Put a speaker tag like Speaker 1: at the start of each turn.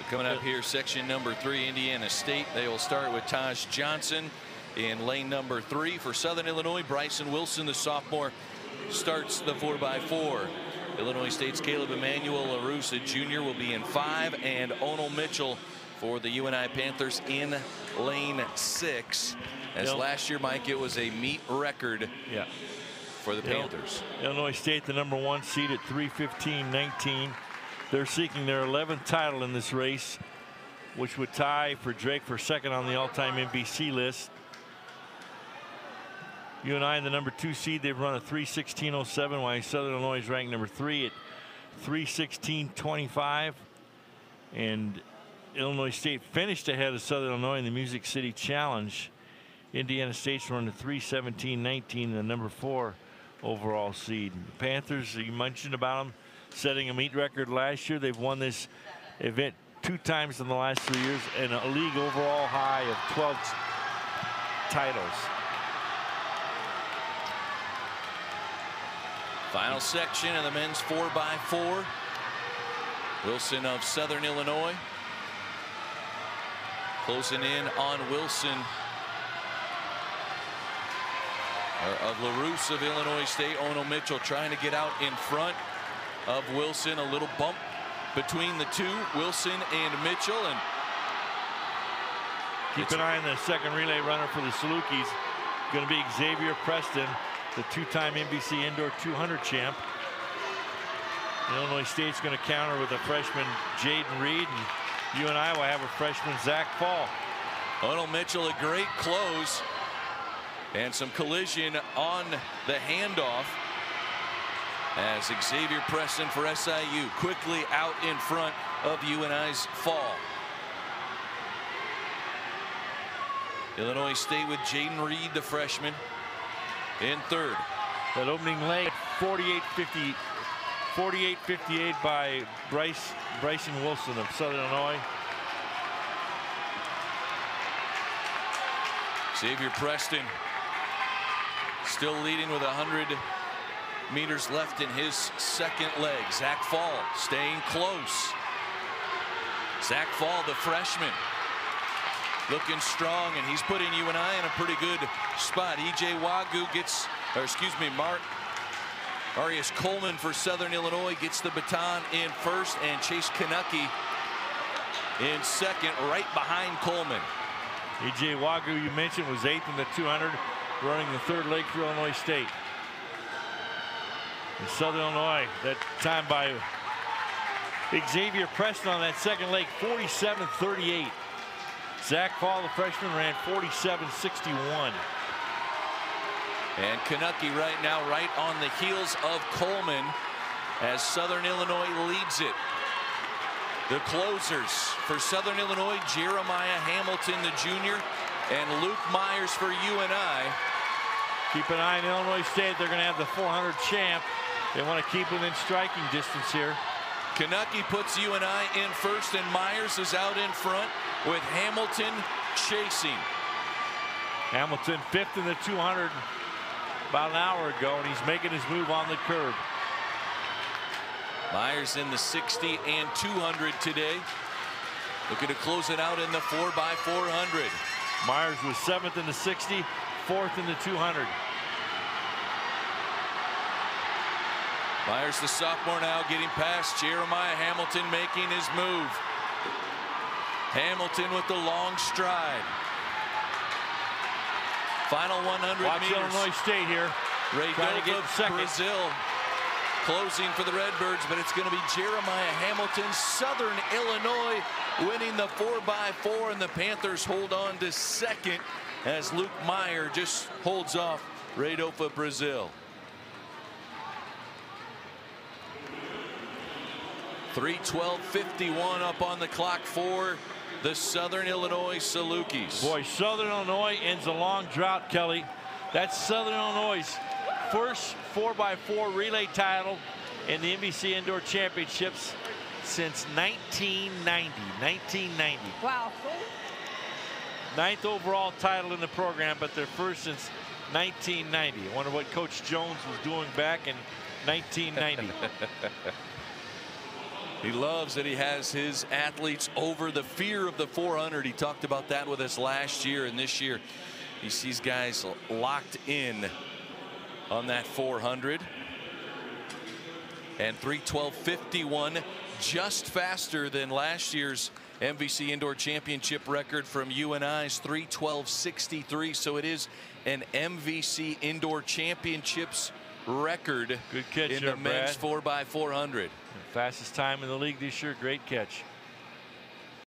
Speaker 1: Coming up here, section number 3, Indiana State. They will start with Taj Johnson in lane number 3 for Southern Illinois. Bryson Wilson, the sophomore, starts the 4x4. Illinois State's Caleb Emmanuel LaRussa Jr. will be in 5, and Onal Mitchell for the UNI Panthers in lane 6. As last year, Mike, it was a meet record for the Panthers.
Speaker 2: Illinois State, the #1 seed at 3:15.19. They're seeking their 11th title in this race, which would tie for Drake for second on the all-time MVC list. UNI in the #2 seed, they've run a 3:16.07, while Southern Illinois is ranked number 3 at 3:16.25. And Illinois State finished ahead of Southern Illinois in the Music City Challenge. Indiana State's run a 3:17.19, the #4 overall seed. The Panthers, you mentioned about them setting a meet record last year. They've won this event 2 times in the last 3 years, and a league overall high of 12 titles.
Speaker 1: Final section of the men's 4x4. Wilson of Southern Illinois closing in on Wilson of LaRusse of Illinois State. Onal Mitchell trying to get out in front of Wilson. A little bump between the two, Wilson and Mitchell. And
Speaker 2: keep an eye on the second relay runner for the Salukis. Going to be Xavier Preston, the 2-time MVC Indoor 200 champ. Illinois State's going to counter with a freshman Jaden Reed, and UNI will have a freshman Zach Fall.
Speaker 1: Onal Mitchell, a great close, and some collision on the handoff as Xavier Preston for SIU quickly out in front of UNI's Fall. Illinois State with Jaden Reed, the freshman, in 3rd.
Speaker 2: That opening leg, 48-58 by Bryson Wilson of Southern Illinois.
Speaker 1: Xavier Preston still leading with 100 meters left in his second leg. Zach Fall staying close. Zach Fall, the freshman, looking strong, and he's putting UNI in a pretty good spot. EJ Wagu gets, or excuse me, Marius Coleman for Southern Illinois gets the baton in 1st, and Chase Kanucky in 2nd, right behind Coleman.
Speaker 2: EJ Wagu, you mentioned, was 8th in the 200, running the 3rd leg for Illinois State. And Southern Illinois, that time by Xavier Preston on that second leg, 47-38. Zach Fall, the freshman, ran 47-61.
Speaker 1: And Kanucky right now right on the heels of Coleman as Southern Illinois leads it. The closers for Southern Illinois, Jeremiah Hamilton, the junior, and Luke Myers for UNI.
Speaker 2: Keep an eye on Illinois State. They're going to have the 400 champ. They want to keep within striking distance here.
Speaker 1: Kanucky puts UNI in 1st, and Myers is out in front with Hamilton chasing.
Speaker 2: Hamilton 5th in the 200 about an hour ago, and he's making his move on the curb.
Speaker 1: Myers in the 60 and 200 today. Looking to close it out in the 4x400.
Speaker 2: Myers was 7th in the 60, 4th in the 200.
Speaker 1: Myers, the sophomore, now getting past Jeremiah Hamilton, making his move. Hamilton with the long stride. Final 100
Speaker 2: Watch
Speaker 1: meters.
Speaker 2: Illinois State here.
Speaker 1: Trying to get second. Brazil closing for the Redbirds, but it's going to be Jeremiah Hamilton. Southern Illinois winning the 4x4, and the Panthers hold on to 2nd as Luke Meyer just holds off Radolfo Brazil. 3:12:51 up on the clock for the Southern Illinois Salukis.
Speaker 2: Boy, Southern Illinois ends a long drought, Kelly. That's Southern Illinois' first 4x4 relay title in the MVC Indoor Championships since 1990.
Speaker 3: Wow.
Speaker 2: 9th overall title in the program, but their first since 1990. I wonder what Coach Jones was doing back in 1990.
Speaker 1: He loves that he has his athletes over the fear of the 400. He talked about that with us last year, and this year he sees guys locked in on that 400. And 3:12.51, just faster than last year's MVC Indoor Championship record from UNI's 3:12.63. So it is an MVC Indoor Championships record.
Speaker 2: Good catch
Speaker 1: in
Speaker 2: there,
Speaker 1: the men's
Speaker 2: Brad.
Speaker 1: 4x400.
Speaker 2: Fastest time in the league this year. Great catch.